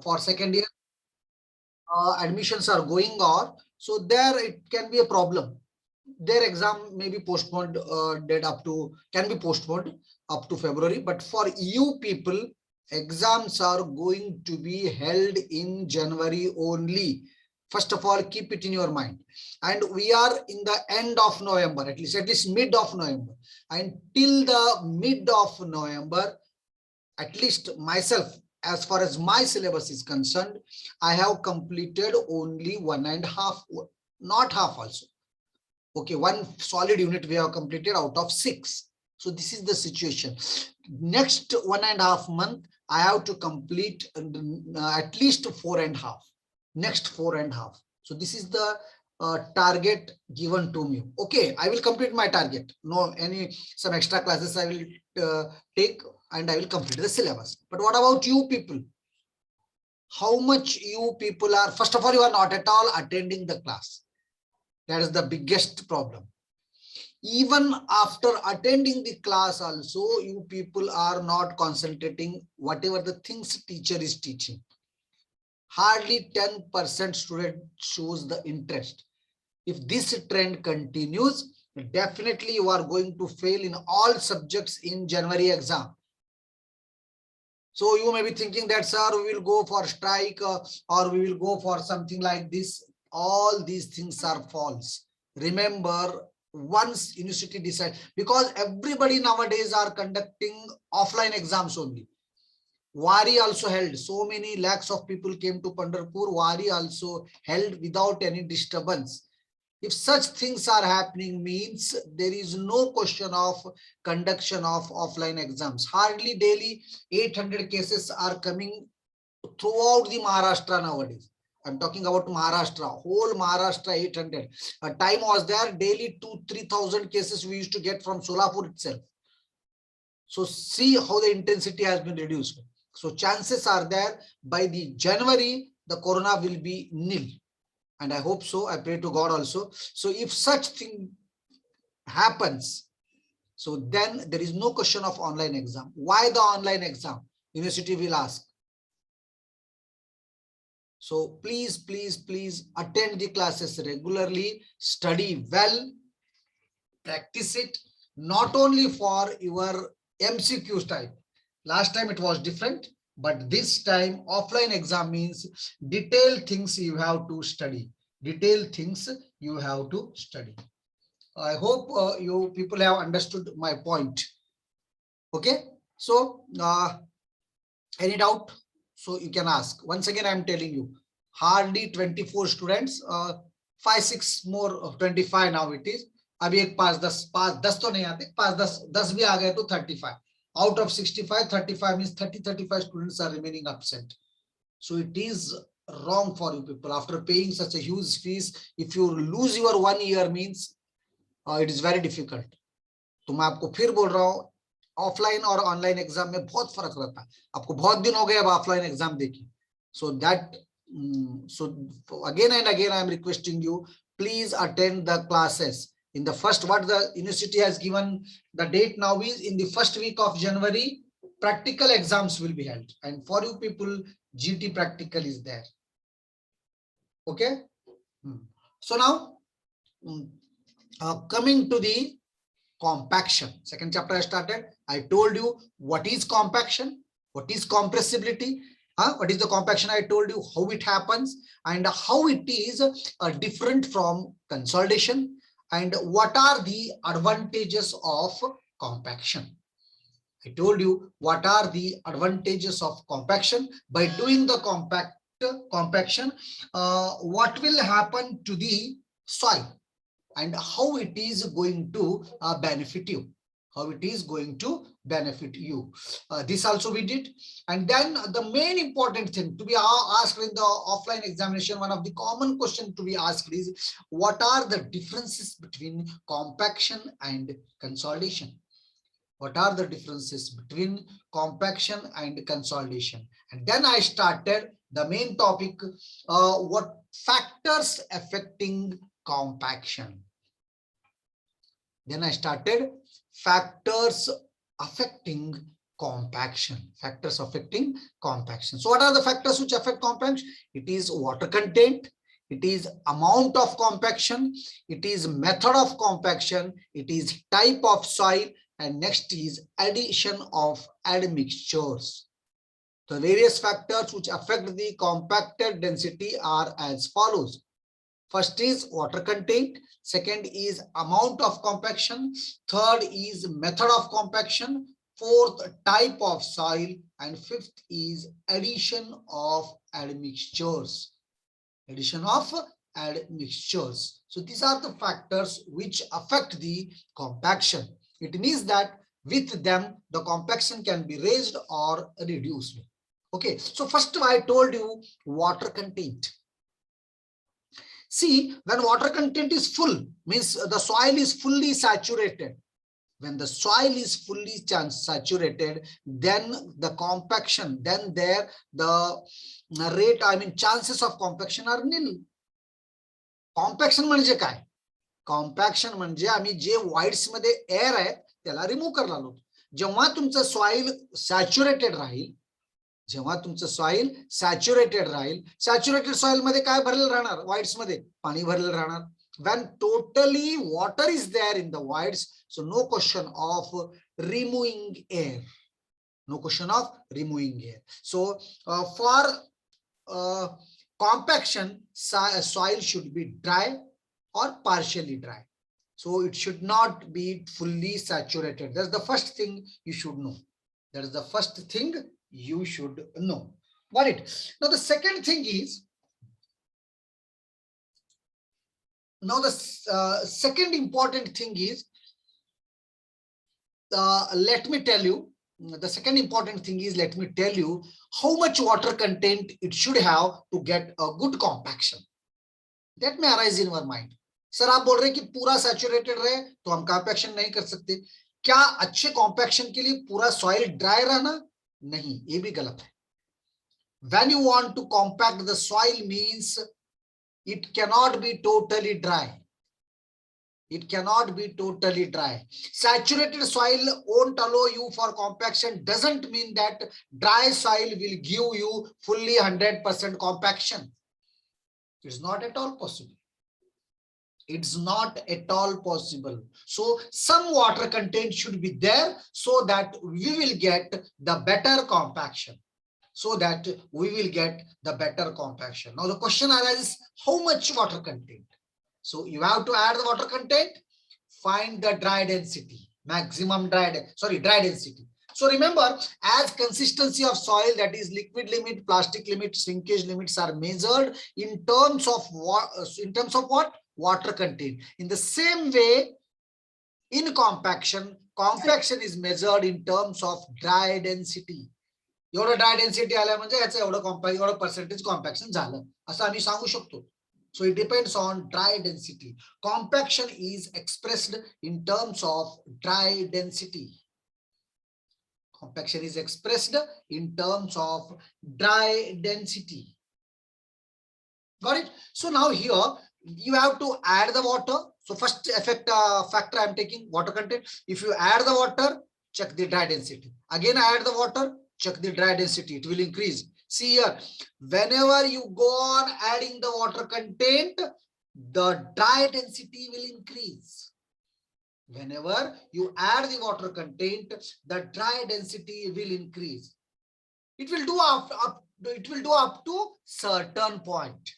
for second year admissions are going on, so there it can be a problem. Their exam may be postponed, date up to can be postponed up to February. But for you people, exams are going to be held in January only. First of all, keep it in your mind. And we are in the end of November, at least mid of November. And till the mid of November, at least myself, as far as my syllabus is concerned, I have completed only 1.5, not half also. Okay, one solid unit we have completed out of 6. So this is the situation. Next 1.5 month, I have to complete at least 4.5. Next 4.5. So this is the target given to me. Okay, I will complete my target. No, some extra classes I will take, and I will complete the syllabus. But what about you people? How much you people are? First of all, you are not at all attending the class. That is the biggest problem. Even after attending the class also, you people are not concentrating whatever the things teacher is teaching. Hardly 10% student shows the interest. If this trend continues, definitely you are going to fail in all subjects in January exam. So you may be thinking that, sir, we will go for strike or we will go for something like this. All these things are false. Remember, once university decides, because everybody nowadays are conducting offline exams only. Wari also held. So many lakhs of people came to Pandharpur. Wari also held without any disturbance. If such things are happening, means there is no question of conduction of offline exams. Hardly daily 800 cases are coming throughout the Maharashtra nowadays. I'm talking about Maharashtra, whole Maharashtra 800. A time was there, daily 2,000-3,000 cases we used to get from Solapur itself. So see how the intensity has been reduced. So chances are there by the January, the corona will be nil. And I hope so. I pray to God also. So if such thing happens, so then there is no question of online exam. Why the online exam? University will ask. So please, please, please attend the classes regularly, study well, practice it, not only for your MCQ type. Last time it was different, but this time offline exam means detailed things you have to study. Detailed things you have to study. I hope you people have understood my point. Okay, so any doubt? So you can ask. Once again, I am telling you, hardly 24 students, 5-6 more, 25 now it is. अभी एक 5-10 तो नहीं आते, 5-10 भी आ गए तो 35. Out of 65, 35 means 30-35 students are remaining absent. So it is wrong for you people. After paying such a huge fees, if you lose your 1 year means it is very difficult. तो मैं आपको फिर बोल रहा हूँ, ऑफलाइन और online exam में बहुत फर्क रहता है. आपको बहुत दिन हो गए अब ऑफलाइन एग्जाम देखिए. So that, so again and again I am requesting you, please attend the classes. In the first, what the university has given the date now is in the first week of January, practical exams will be held. And for you people, GT practical is there. Okay. So now, coming to the compaction. Second chapter I started. I told you what is compaction, what is compressibility, what is the compaction. I told you how it happens and how it is different from consolidation, and what are the advantages of compaction. I told you what are the advantages of compaction. By doing the compaction, what will happen to the soil and how it is going to benefit you. How it is going to benefit you. This also we did. And then the main important thing to be asked in the offline examination, one of the common questions to be asked is, what are the differences between compaction and consolidation? What are the differences between compaction and consolidation? And then I started the main topic, what factors affecting compaction. Then I started factors affecting compaction. Factors affecting compaction. So what are the factors which affect compaction? It is water content, it is amount of compaction, it is method of compaction, it is type of soil, and next is addition of admixtures. The various factors which affect the compacted density are as follows. First is water content, second is amount of compaction, third is method of compaction, fourth type of soil, and fifth is addition of admixtures. Addition of admixtures. So these are the factors which affect the compaction. It means that with them the compaction can be raised or reduced. Okay, so first I told you water content. See, when water content is full, means the soil is fully saturated. When the soil is fully saturated, then the compaction, then there the rate, I mean chances of compaction are nil. Compaction म्हणजे काय? Compaction म्हणजे आम्ही जे voids मध्ये air आहे त्याला remove करणार आहोत. जेव्हा तुमचं सॉइल सॅच्युरेटेड राहील, जेव्हा तुमचं सॉइल सॅच्युरेटेड राहील, सॅच्युरेटेड सॉइल मध्ये काय भरलेलं राहणार? voids मध्ये पाणी भरलेलं राहणार. When totally water is there in the voids, so no question of removing air. No question of removing air. So for compaction, soil should be dry or partially dry. So it should not be fully saturated. That's the first thing you should know. That is the first thing you should know. Got it? Now the second thing is, now the second important thing is, let me tell you, the second important thing is, let me tell you how much water content it should have to get a good compaction. That may arise in your mind. Sir आप बोल रहे हैं कि पूरा saturated रहे तो हम compaction नहीं कर सकते. क्या अच्छे कॉम्पैक्शन के लिए पूरा सॉइल ड्राई रहना? नहीं, ये भी गलत है. When you want to compact the soil means it cannot be totally dry. It cannot be totally dry. Saturated soil won't allow you for compaction. Doesn't mean that dry soil will give you fully 100% compaction. It's not at all possible. It's not at all possible. So some water content should be there so that we will get the better compaction. So that we will get the better compaction. Now the question arises, how much water content? So you have to add the water content, find the dry density, maximum dry density. So remember, as consistency of soil, that is liquid limit, plastic limit, shrinkage limits are measured in terms of what? Water content. In the same way, in compaction is measured in terms of dry density. एवढं dry density आल्या म्हणजे याचं एवढं percentage compaction झालं असं आम्ही सांगू शकतो. So it depends on dry density. Compaction is expressed in terms of dry density. Compaction is expressed in terms of dry density. Got it? So now here you have to add the water. So first factor I'm taking water content. If you add the water, check the dry density. Again add the water, check the dry density. It will increase. See here, whenever you go on adding the water content, the dry density will increase. Whenever you add the water content, the dry density will increase. It will do up to certain point.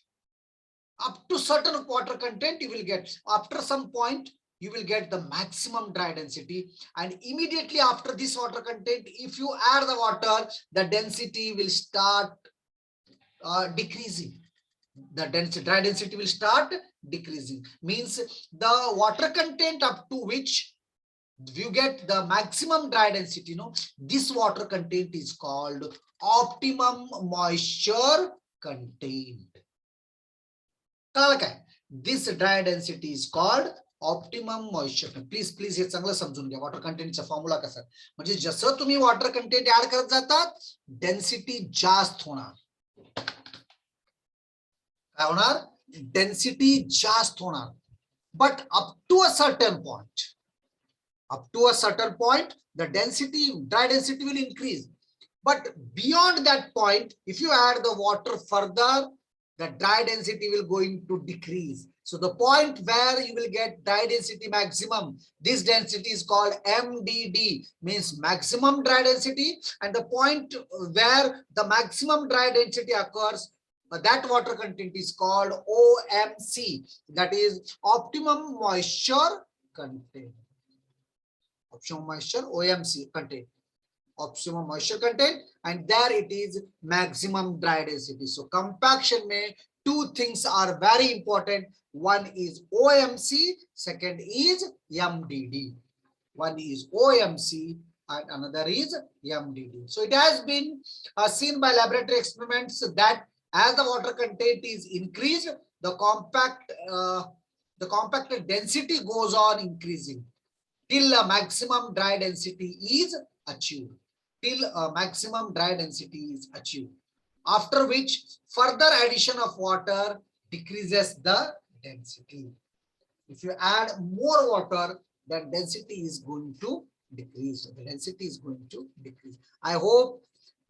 Up to certain water content you will get. After some point, you will get the maximum dry density, and immediately after this water content, if you add the water, the density will start decreasing. The dry density will start decreasing. Means the water content up to which you get the maximum dry density, this water content is called optimum moisture content. This dry density is called optimum moisture. Please हे चांगलं समजून घ्या. Water कंटेंटचा formula कसा, म्हणजे जसं तुम्ही water content add करत जातात डेन्सिटी जास्त होणार. काय होणार? डेन्सिटी जास्त होणार. But up to a certain point, Up to a certain point, the density, dry density will increase. But beyond that point, if you add the water further, the dry density will going to decrease. So the point where you will get dry density maximum, this density is called MDD, means maximum dry density. And the point where the maximum dry density occurs, that water content is called OMC, that is optimum moisture content. Optimum moisture, OMC content. Optimum moisture content, and there it is maximum dry density. So compaction may two things are very important. One is OMC, second is MDD. One is OMC and another is MDD. So it has been seen by laboratory experiments that as the water content is increased, the compacted density goes on increasing till a maximum dry density is achieved. Till a maximum dry density is achieved. After which further addition of water decreases the density. If you add more water, then density is going to decrease. The density is going to decrease. I hope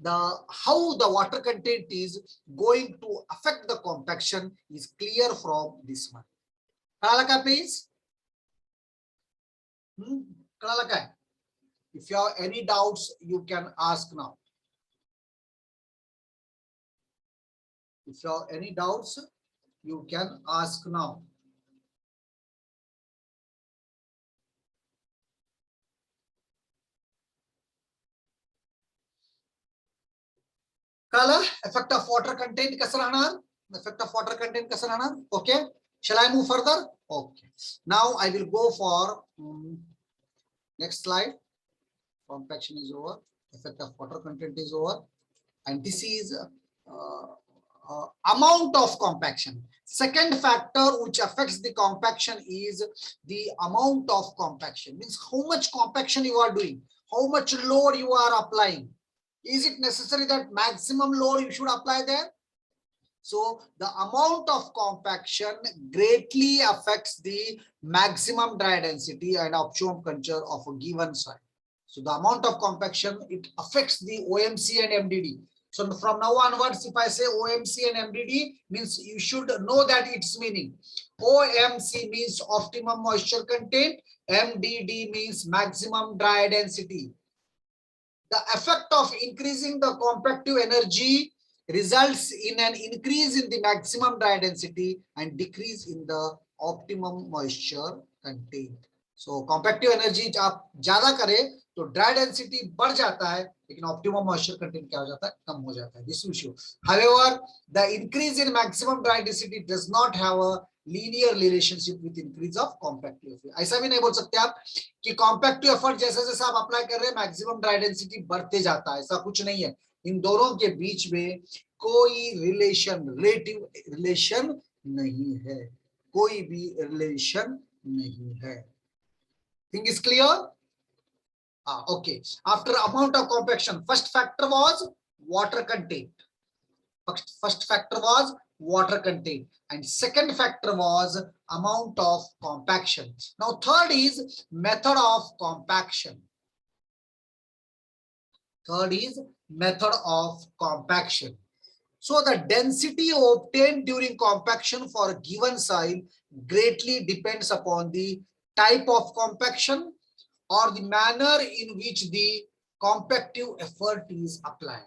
how the water content is going to affect the compaction is clear from this one. Kalaka, please. Kalaka. If you have any doubts, you can ask now. If you have any doubts, you can ask now. Kala, effect of water content kasarana. Effect of water content kasarana. Okay. Shall I move further? Okay. Now I will go for next slide. Compaction is over. Effect of water content is over. And this is amount of compaction. Second factor which affects the compaction is the amount of compaction. Means how much compaction you are doing, how much load you are applying. Is it necessary that maximum load you should apply there? So the amount of compaction greatly affects the maximum dry density and optimum contour of a given soil. So the amount of compaction, it affects the OMC and MDD. So from now onwards, if I say OMC and MDD, means you should know that its meaning. OMC means optimum moisture content. MDD means maximum dry density. The effect of increasing the compactive energy results in an increase in the maximum dry density and decrease in the optimum moisture content. So compactive energy आप ज़्यादा करें तो dry density बढ़ जाता है, लेकिन optimum moisture content क्या हो जाता है, कम हो जाता है. This will show. However, the increase in maximum dry density does not have a linear relationship with increase of compactive effort. ऐसा भी नहीं बोल सकते आप कि compactive effort जैसे जैसे आप अप्लाई कर रहे हैं मैक्सिमम ड्राई डेंसिटी बढ़ते जाता है, ऐसा कुछ नहीं है. इन दोनों के बीच में कोई रिलेशन, रिलेटिव रिलेशन नहीं है, कोई भी रिलेशन नहीं है. Thing is clear? Okay. After amount of compaction, first factor was water content. First factor was water content, and second factor was amount of compaction. Now third is method of compaction. Third is method of compaction. So the density obtained during compaction for a given soil greatly depends upon the type of compaction or the manner in which the compactive effort is applied.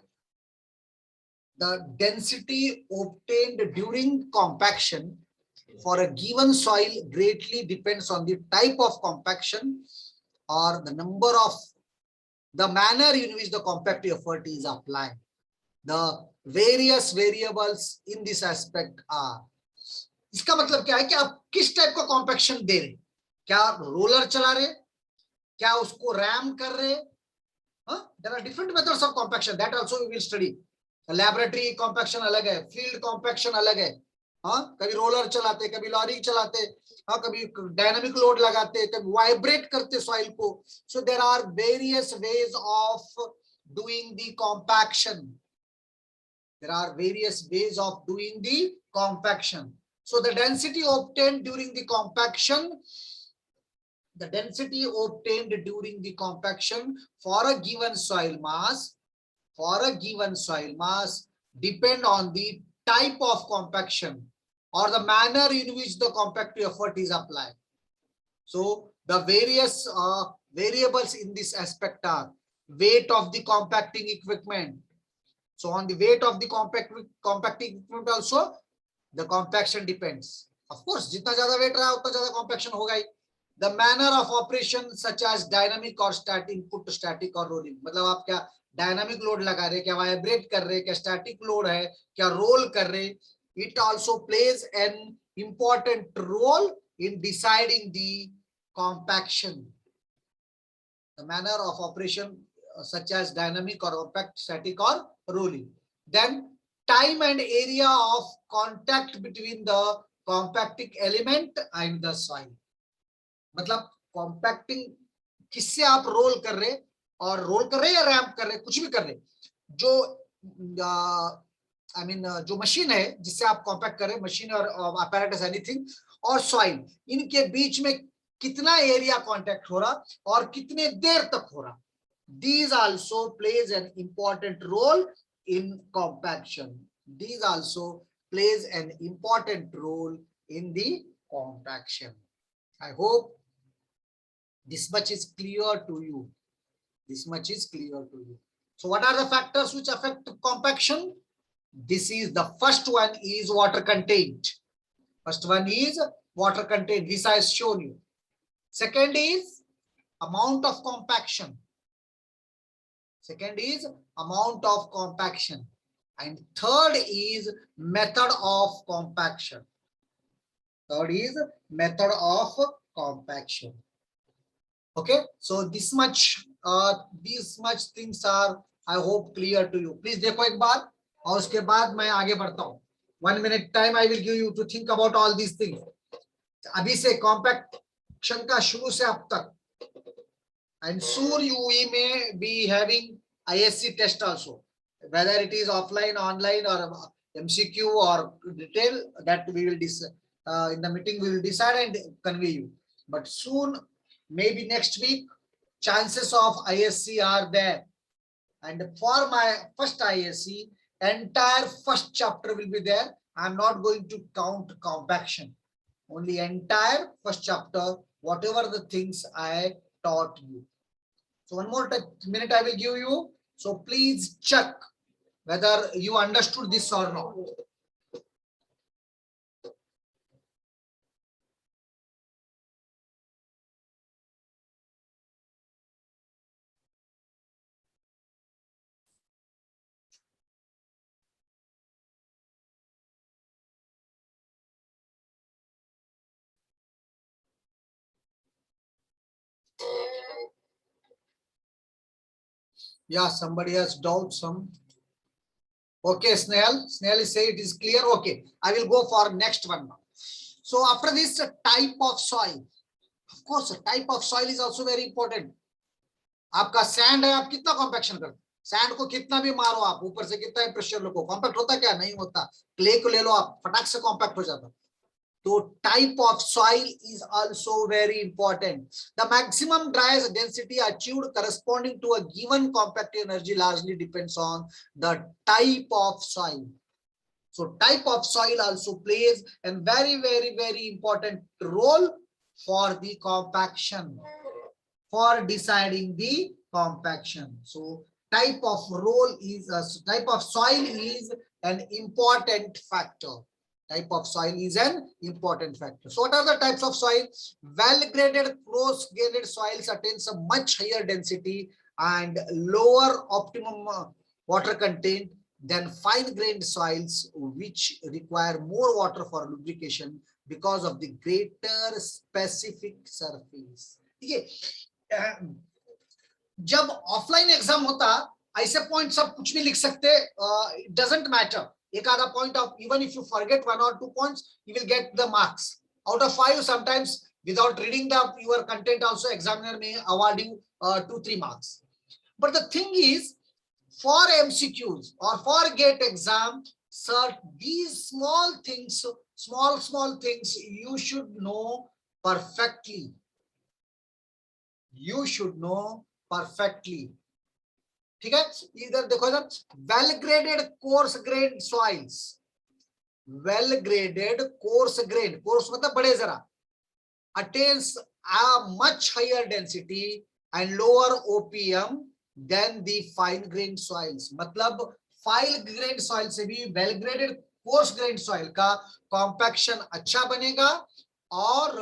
The density obtained during compaction for a given soil greatly depends on the type of compaction or the manner in which the compactive effort is applied. The various variables in this aspect are. इसका मतलब क्या है कि आप किस type का compaction दे रहे, क्या रोलर चला रहे, क्या उसको रैम कर रहे. There are different methods of compaction that also we will study. Laboratory compaction अलग है, field compaction अलग है. कभी रोलर चलाते, कभी लॉरी चलाते, कभी डायनामिक लोड लगाते, कभी वाइब्रेट करते सॉइल को. So there are various ways of doing the compaction. There are various ways of doing the compaction. So the density obtained during the compaction the density obtained during the compaction for a given soil mass, depend on the type of compaction or the manner in which the compactive effort is applied. So the various variables in this aspect are weight of the compacting equipment. So on the weight of the compacting equipment also, the compaction depends. Of course, जितना ज़्यादा weight रहा उतना ज़्यादा compaction होगा ही. The manner of operation such as dynamic or static, input static or rolling. मतलब आप क्या dynamic load लगा रहे, क्या vibrate कर रहे, क्या static load है, क्या roll कर रहे. It also plays an important role in deciding the compaction. The manner of operation such as dynamic or compact, static or rolling. Then time and area of contact between the compacting element and the soil. मतलब compacting किससे आप role कर रहे, और role कर रहे या ramp कर रहे, कुछ भी कर रहे, जो जो मशीन है जिससे आप कॉम्पैक्ट कर रहे, मशीन और apparatus एनीथिंग, और सॉइल, इनके बीच में कितना एरिया कांटेक्ट हो रहा और कितने देर तक हो रहा. These also plays an important role in compaction. These also plays an important role in the compaction. I hope this much is clear to you. This much is clear to you. So what are the factors which affect compaction? This is the first one is water content. First one is water content. This I have shown you. Second is amount of compaction. Second is amount of compaction. And third is method of compaction. Third is method of compaction. Okay, so this much things are, I hope, clear to you. Please देखो एक बार और उसके बाद मैं आगे बढ़ता हूँ. 1 minute time I will give you to think about all these things. अभी से compaction का शुरू से अब तक. And soon we may be having ISC test also, whether it is offline, online, or MCQ or detail, that we will in the meeting we will decide and convey you. But soon, maybe next week, chances of ISC are there. And for my first ISC, entire first chapter will be there. I am not going to count compaction. Only entire first chapter, whatever the things I taught you. So 1 more minute I will give you. So please check whether you understood this or not. Yeah, somebody has doubts. Okay, Snail is saying it is clear. Okay, I will go for next one now. So after this, type of soil. Of course, type of soil is also very important. आपका sand है, आप कितना compaction करते, sand को कितना भी मारो आप, ऊपर से कितना ही प्रेशर लो, कॉम्पैक्ट होता क्या, नहीं होता. क्ले को ले लो आप, फटाक से कॉम्पैक्ट हो जाता. So type of soil is also very important. The maximum dry density achieved corresponding to a given compactive energy largely depends on the type of soil. So type of soil also plays a very, very, very important role for the compaction, for deciding the compaction. So type of type of soil is an important factor. Type of soil is an important factor. So what are the types of soil? Well-graded, close-graded soils attains a much higher density and lower optimum water content than fine-grained soils, which require more water for lubrication because of the greater specific surface. Okay. जब offline exam होता, ऐसे point सब कुछ भी लिख सकते, it doesn't matter. एक आधा point of, even if you forget 1 or 2 points, you will get the marks out of 5. Sometimes without reading your content also, examiner may award you 2-3 marks. But the thing is, for MCQs or for GATE exam, sir, these small things, small things you should know perfectly. you should know perfectly. ठीक है, इधर देखो, इधर well graded coarse grain soils, well graded coarse grain, course मतलब बड़े जरा, attains a much higher density and lower OPM than the fine grained soils. मतलब fine grain soil से भी well graded coarse grain soil का compaction अच्छा बनेगा और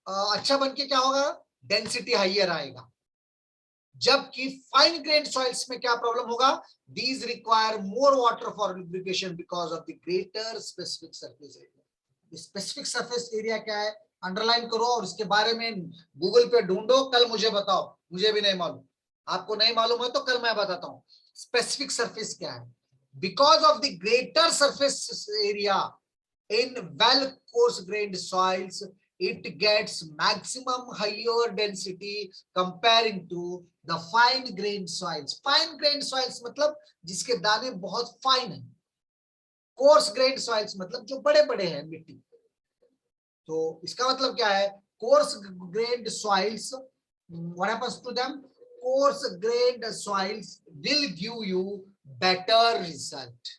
अच्छा बन के क्या होगा, डेंसिटी हाइयर आएगा। जबकि फाइन ग्रेन सॉइल्स में क्या प्रॉब्लम होगा, these require more water for lubrication because of the greater specific surface area. Specific surface area क्या है, अंडरलाइन करो और इसके बारे में गूगल पे ढूंढो, कल मुझे बताओ, मुझे भी नहीं मालूम, आपको नहीं मालूम है तो कल मैं बताता हूँ स्पेसिफिक सरफेस क्या है। Because of the greater surface area in well coarse grained soils, it gets maximum higher density comparing to the fine grained soils. Fine grained soils मतलब जिसके दाने बहुत फाइन है, कोर्स ग्रेन्ड सॉइल्स मतलब जो बड़े बड़े हैं मिट्टी। तो इसका मतलब क्या है, course grand soils, what happens to them, coarse grained soils will give you better result.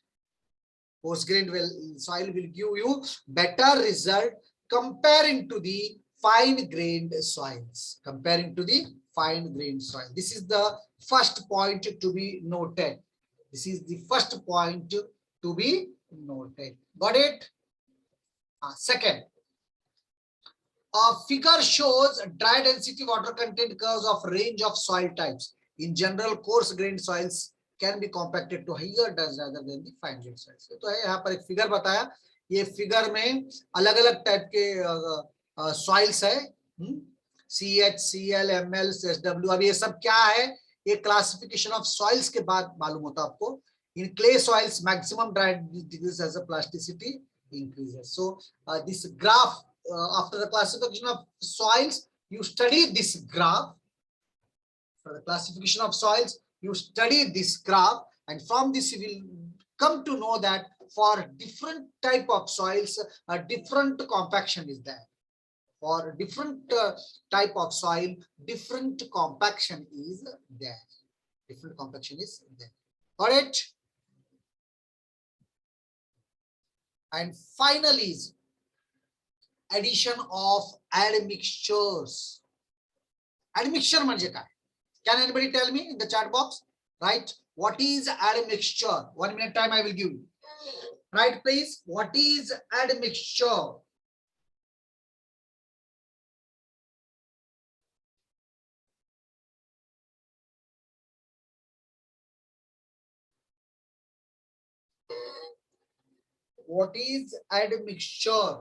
Coarse grained soil will give you better result comparing to the fine grained soils, comparing to the fine grained soil. This is the first point to be noted. This is the first point to be noted. Got it? Second, a figure shows dry density water content curves of range of soil types. In general, coarse grained soils can be compacted to higher density rather than the fine grained soils. तो है यहाँ पर एक figure बताया, ये figure में अलग अलग टाइप के सॉइल्स है, CH, CL, ML, SW। अब ये सब क्या है, ये क्लासिफिकेशन ऑफ सॉइल्स के बाद मालूम होता आपको। In clay soils, maximum dry decreases as a plasticity increases. So this graph, after the classification of soils, you study this graph. For the classification of soils, you study this graph, and from this you will come to know that for different type of soils, a different compaction is there. For different type of soil, different compaction is there. Different compaction is there. Got it? And finally is addition of admixtures. Admixture म्हणजे काय? Can anybody tell me in the chat box? Right? What is admixture? 1 minute time I will give you. Right, please? What is admixture? What is admixture?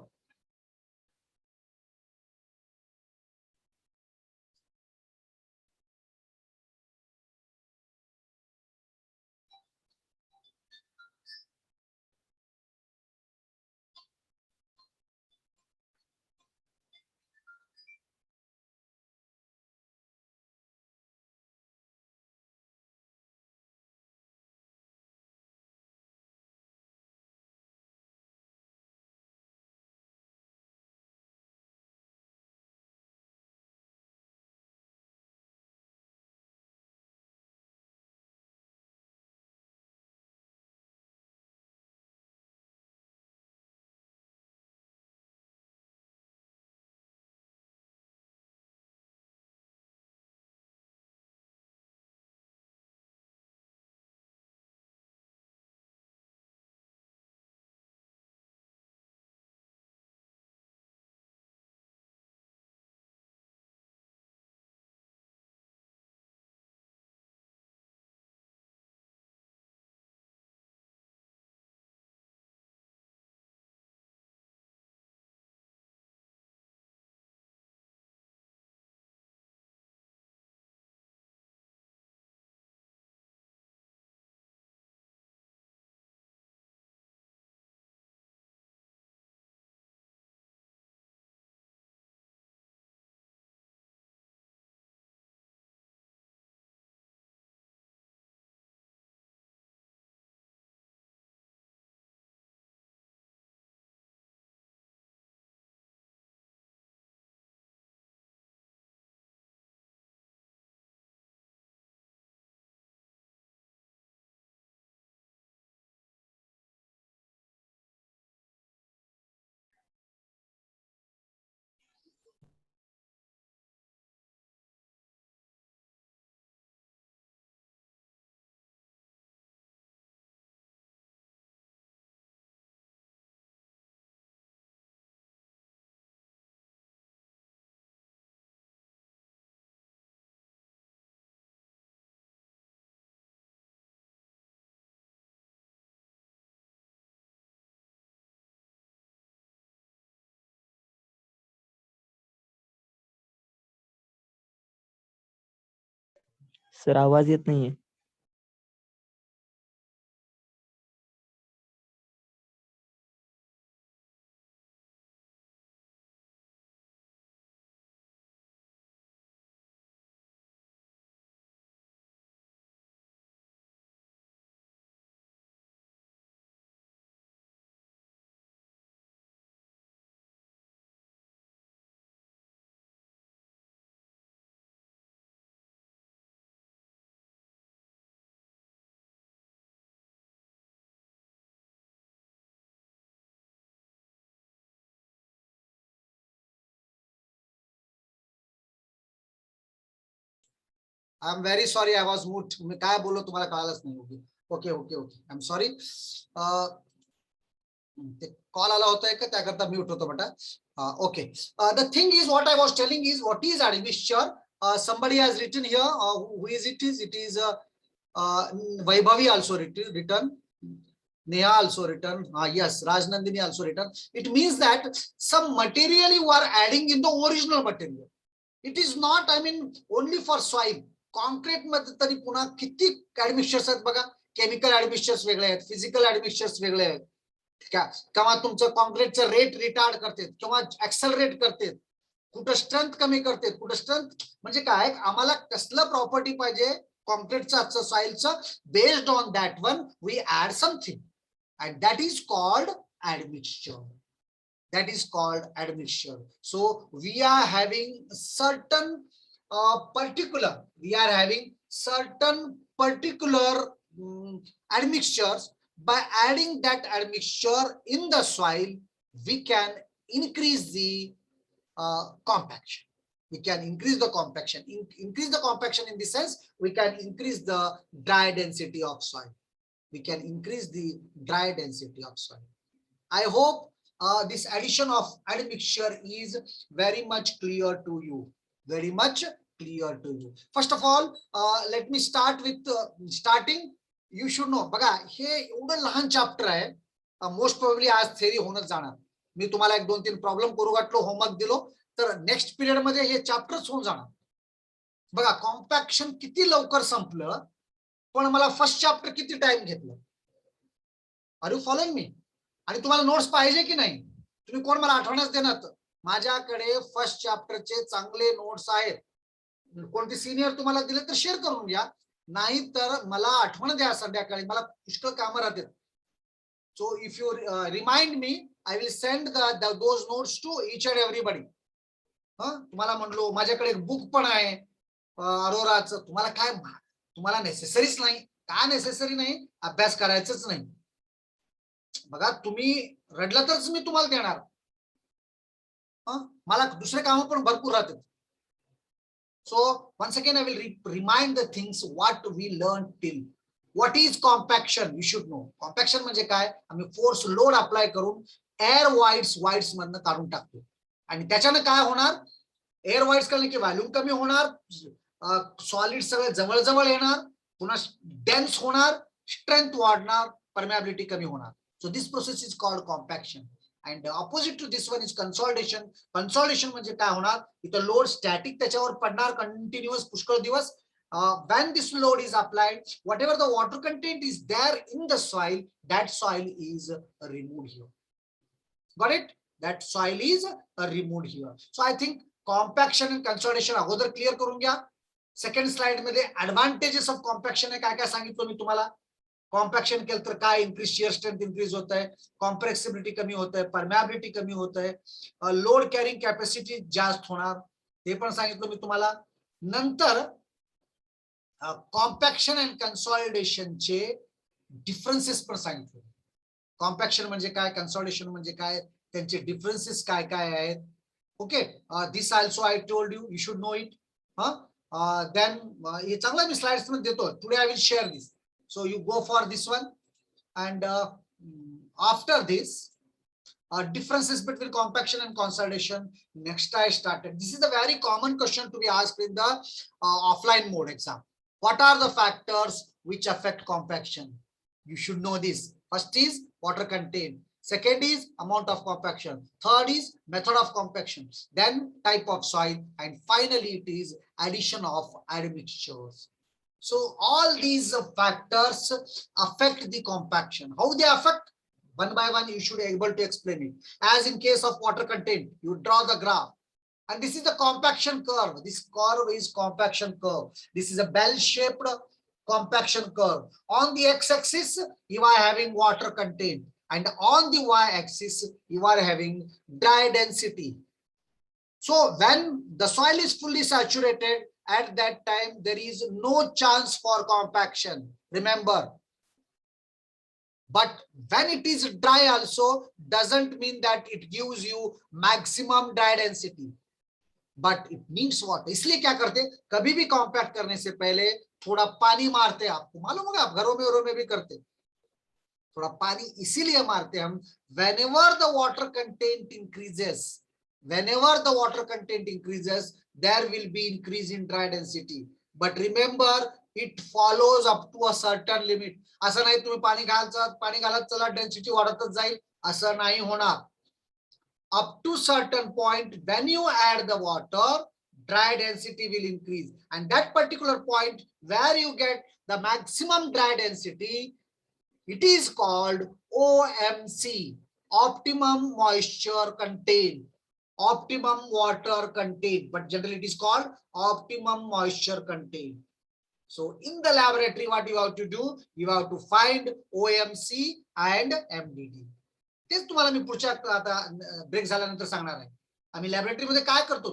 Sir आवाज येत नाहीये. I am very sorry, I was mute. मी काय बोललो तुम्हाला कळालंच नाही. Okay okay okay okay, I am sorry. ते कॉल आला होता का त्याकरता म्यूट होतो बेटा. Okay, the thing is what I was telling is what is admixture. Somebody has written here. Who is it? It is Vaibhavi also written. Neha also written. Yes, Rajnandini also written. It means that some material you are adding in the original material. It is not, I mean, only for soil. Concrete मध्ये तरी पुन्हा किती ऍडमिक्चर्स आहेत बघा. Chemical ऍडमिक्चर्स वेगळे आहेत, physical ऍडमिक्चर्स वेगळे आहेत. किंवा तुमचं कॉन्क्रीटचं रेट रिटार्ड करते किंवा ऍक्सेलरेट करते, कुठं स्ट्रेंथ कमी करते, कुठं स्ट्रेंथ म्हणजे काय, आम्हाला कसलं प्रॉपर्टी पाहिजे कॉन्क्रीटचं सॉइलचं, based on that one we add something and that is called admixture. That is called admixture. So we are having certain particular admixtures. By adding that admixture in the soil, we can increase the compaction. We can increase the compaction. Increase the compaction in the sense we can increase the dry density of soil. We can increase the dry density of soil. I hope this addition of admixture is very much clear to you. Very much clear to you. First of all, let me start with starting. You should know. बघा, हे एवढं लहान chapter आहे. Most probably आज theory होणच जाणार. मी तुम्हाला 1-2-3 problem करू वाटलो, homework दिलो, तर नेक्स्ट पिरियड मध्ये हे चॅप्टरच होऊन जाणार. बघा, कॉम्पॅक्शन किती लवकर संपलं, पण मला फर्स्ट चॅप्टर किती टाइम घेतलं. Are you following me? आणि तुम्हाला नोट्स पाहिजे की नाही? तुम्ही कोण मला आठवणच देणार? माझ्याकडे फर्स्ट चॅप्टरचे चांगले नोट्स आहेत. कोणते सिनियर तुम्हाला दिले तर शेअर करून घ्या, नाही तर मला आठवण द्या संध्याकाळी, मला पुष्कळ कामं राहतात. So if you remind me, I will send those notes to each and everybody. तुम्हाला म्हणलो माझ्याकडे एक बुक पण आहे अरोराचं. तुम्हाला काय, तुम्हाला नेसेसरीच नाही. का नेसेसरी नाही? अभ्यास करायचंच नाही. बघा, तुम्ही रडला तरच मी तुम्हाला देणार. मला दुसरे काम पण भरपूर राहतात. सो once again I will remind the things what we learned till. What is compaction? You should know. Compaction म्हणजे काय? आम्ही फोर्स लोड अप्लाय करून एअर वाइड्स मधनं काढून टाकतो. आणि त्याच्यानं काय होणार? एअर वाइड्स काढले की व्हॉल्यूम कमी होणार, सॉलिड सगळे जवळ जवळ येणार, पुन्हा डेन्स होणार, स्ट्रेंथ वाढणार, परमेबिलिटी कमी होणार. So this process is called compaction. And opposite to this one is consolidation. Consolidation म्हणजे काय होणार? इथं लोड स्टॅटिक त्याच्यावर पडणार कंटिन्युअस पुष्कळ दिवस. When this load is applied, whatever the water content is there in the soil, that soil is removed here. Got it? That soil is removed here. So I think compaction and consolidation अगोदर clear करून घ्या. Second slide मध्ये advantages of compaction आहे काय काय सांगितलं मी तुम्हाला. Compaction केलं तर काय इंक्रीज, शियर स्ट्रेंथ इंक्रीज होत आहे, कॉम्प्रेसिबिलिटी कमी होत आहे, परमेबिलिटी कमी होत आहे, लोड कॅरिंग कॅपॅसिटी जास्त होणार, ते पण सांगितलं मी तुम्हाला. नंतर कॉम्पॅक्शन अँड कन्सॉलिडेशनचे डिफरन्सेस पण सांगितले. कॉम्पॅक्शन म्हणजे काय, कन्सॉलिडेशन म्हणजे काय, त्यांचे डिफरन्सेस काय काय आहेत. Okay, this also I told you, you should know it. Then हे चांगला मी स्लाइड्स मध्ये देतो. Today I will share this. So you go for this one, and after this, differences between compaction and consolidation. Next I started. This is a very common question to be asked in the offline mode exam. What are the factors which affect compaction? You should know this. First is water content. Second is amount of compaction. Third is method of compaction. Then type of soil, and finally it is addition of admixtures. So all these factors affect the compaction. How they affect? One by one, you should be able to explain it. As in case of water content, you draw the graph. And this is the compaction curve. This curve is compaction curve. This is a bell-shaped compaction curve. On the x-axis, you are having water content. And on the y-axis, you are having dry density. So when the soil is fully saturated, at that time, there is no chance for compaction. Remember. But when it is dry also, doesn't mean that it gives you maximum dry density. But it means what, इसलिए क्या करते, कभी भी compact करने से पहले थोड़ा पानी मारते हैं. आपको मालूम होगा, आप घरों में भी करते, थोड़ा पानी इसीलिए मारते हम. whenever the water content increases, whenever the water content increases, there will be increase in dry density. But remember, it follows up to a certain limit. असं नाही तुम्ही पाणी घालत चला डेन्सिटी वाढतच जाईल, असं नाही होणार. Up to certain point, when you add the water, dry density will increase, and that particular point where you get the maximum dry density, it is called OMC, optimum moisture content, optimum water content, but generally it is called optimum moisture content. So in the laboratory, what you have to do, you have to find OMC and MDD. तेच तुम्हाला मी पुढच्या आता break झाल्यानंतर सांगणार आहे. आम्ही लॅबोरेटरीमध्ये काय करतो,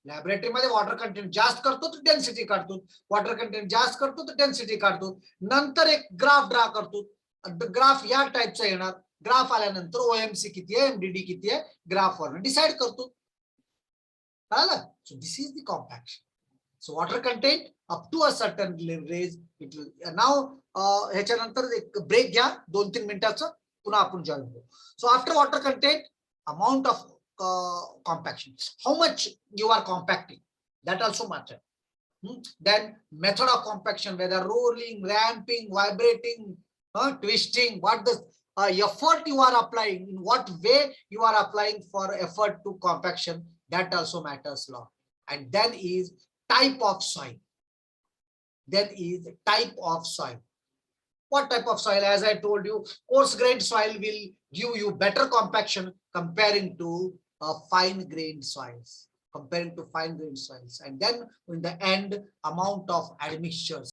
लॅबोरेटरीमध्ये वॉटर कंटेंट जास्त करतो तर डेन्सिटी काढतो, वॉटर कंटेंट जास्त करतो तर डेन्सिटी काढतो, नंतर एक ग्राफ ड्रा करतो. ग्राफ या टाइपचा येणार, ग्राफ आल्यानंतर ओएमसी किती आहे, एमडीडी किती आहे, ग्राफवर डिसाइड करतो. कळलं? So this is the compaction. So water content up to a certain range it will. Now ह्याच्यानंतर एक ब्रेक घ्या 2-3 मिनिटाचं, पुन्हा आपण जॉइन करू. So after water content, amount of compaction, how much you are compacting, that also matter. Then method of compaction, whether rolling, ramping, vibrating, twisting, what the effort you are applying, in what way you are applying for effort to compaction, that also matters a lot. And then is type of soil. Then is type of soil. What type of soil? As I told you, coarse grained soil will give you better compaction comparing to fine grained soils. And then in the end, amount of admixtures.